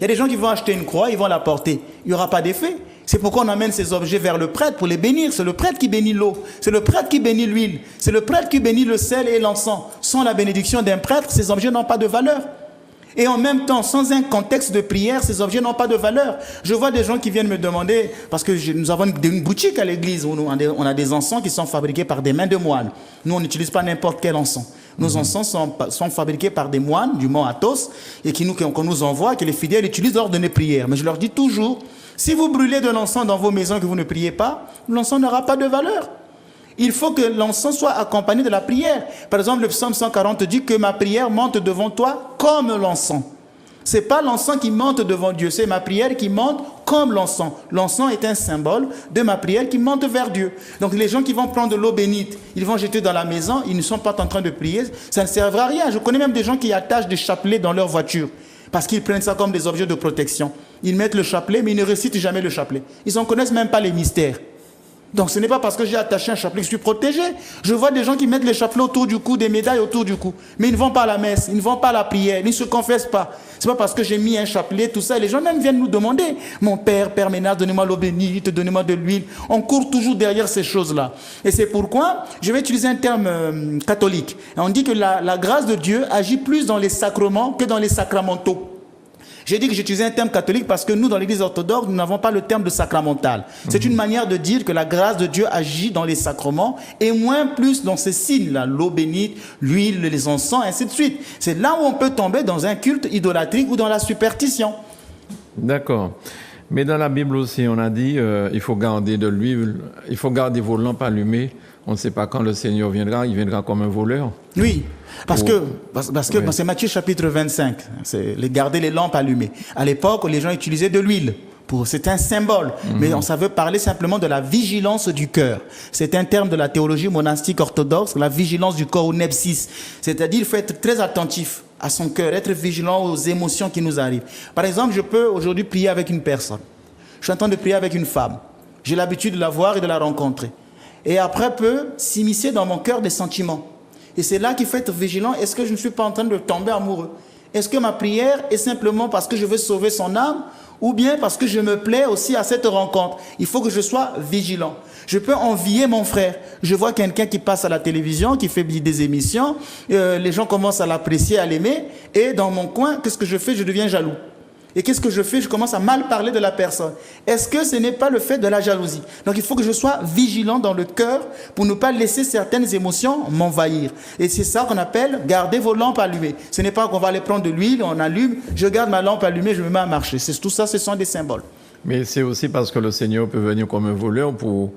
y a des gens qui vont acheter une croix, ils vont la porter. Il n'y aura pas d'effet. C'est pourquoi on amène ces objets vers le prêtre pour les bénir. C'est le prêtre qui bénit l'eau. C'est le prêtre qui bénit l'huile. C'est le prêtre qui bénit le sel et l'encens. Sans la bénédiction d'un prêtre, ces objets n'ont pas de valeur. Et en même temps, sans un contexte de prière, ces objets n'ont pas de valeur. Je vois des gens qui viennent me demander, parce que nous avons une boutique à l'église où on a des encens qui sont fabriqués par des mains de moines. Nous, on n'utilise pas n'importe quel encens. Nos encens sont fabriqués par des moines du mont Athos et qu'on nous envoie, que les fidèles utilisent lors de nos prières. Mais je leur dis toujours, si vous brûlez de l'encens dans vos maisons et que vous ne priez pas, l'encens n'aura pas de valeur. Il faut que l'encens soit accompagné de la prière. Par exemple, le psaume 140 dit que ma prière monte devant toi comme l'encens. Ce n'est pas l'encens qui monte devant Dieu, c'est ma prière qui monte comme l'encens. L'encens est un symbole de ma prière qui monte vers Dieu. Donc les gens qui vont prendre de l'eau bénite, ils vont jeter dans la maison, ils ne sont pas en train de prier, ça ne servira à rien. Je connais même des gens qui attachent des chapelets dans leur voiture parce qu'ils prennent ça comme des objets de protection. Ils mettent le chapelet, mais ils ne récitent jamais le chapelet. Ils n'en connaissent même pas les mystères. Donc ce n'est pas parce que j'ai attaché un chapelet que je suis protégé. Je vois des gens qui mettent les chapelets autour du cou, des médailles autour du cou. Mais ils ne vont pas à la messe, ils ne vont pas à la prière, ils ne se confessent pas. Ce n'est pas parce que j'ai mis un chapelet, tout ça. Et les gens même viennent nous demander, mon père Ménard, donnez-moi l'eau bénite, donnez-moi de l'huile. On court toujours derrière ces choses-là. Et c'est pourquoi je vais utiliser un terme catholique. Et on dit que la grâce de Dieu agit plus dans les sacrements que dans les sacramentaux. J'ai dit que j'utilisais un terme catholique parce que nous, dans l'église orthodoxe, nous n'avons pas le terme de sacramental. C'est une manière de dire que la grâce de Dieu agit dans les sacrements et moins plus dans ces signes-là, l'eau bénite, l'huile, les encens, ainsi de suite. C'est là où on peut tomber dans un culte idolâtrique ou dans la superstition. D'accord. Mais dans la Bible aussi, on a dit il faut garder de l'huile, il faut garder vos lampes allumées. On ne sait pas quand le Seigneur viendra, il viendra comme un voleur. Oui, parce que c'est Matthieu chapitre 25, c'est garder les lampes allumées. À l'époque, les gens utilisaient de l'huile. C'est un symbole, mais ça veut parler simplement de la vigilance du cœur. C'est un terme de la théologie monastique orthodoxe, la vigilance du corps ou nepsis. C'est-à-dire qu'il faut être très attentif à son cœur, être vigilant aux émotions qui nous arrivent. Par exemple, je peux aujourd'hui prier avec une personne. Je suis en train de prier avec une femme. J'ai l'habitude de la voir et de la rencontrer. Et après peut s'immiscer dans mon cœur des sentiments. Et c'est là qu'il faut être vigilant. Est-ce que je ne suis pas en train de tomber amoureux? Est-ce que ma prière est simplement parce que je veux sauver son âme ou bien parce que je me plais aussi à cette rencontre? Il faut que je sois vigilant. Je peux envier mon frère. Je vois quelqu'un qui passe à la télévision, qui fait des émissions. Les gens commencent à l'apprécier, à l'aimer. Et dans mon coin, qu'est-ce que je fais? Je deviens jaloux. Et qu'est-ce que je fais? Je commence à mal parler de la personne. Est-ce que ce n'est pas le fait de la jalousie? Donc il faut que je sois vigilant dans le cœur pour ne pas laisser certaines émotions m'envahir. Et c'est ça qu'on appelle garder vos lampes allumées. Ce n'est pas qu'on va aller prendre de l'huile, on allume, je garde ma lampe allumée, je me mets à marcher. Tout ça, ce sont des symboles. Mais c'est aussi parce que le Seigneur peut venir comme un voleur pour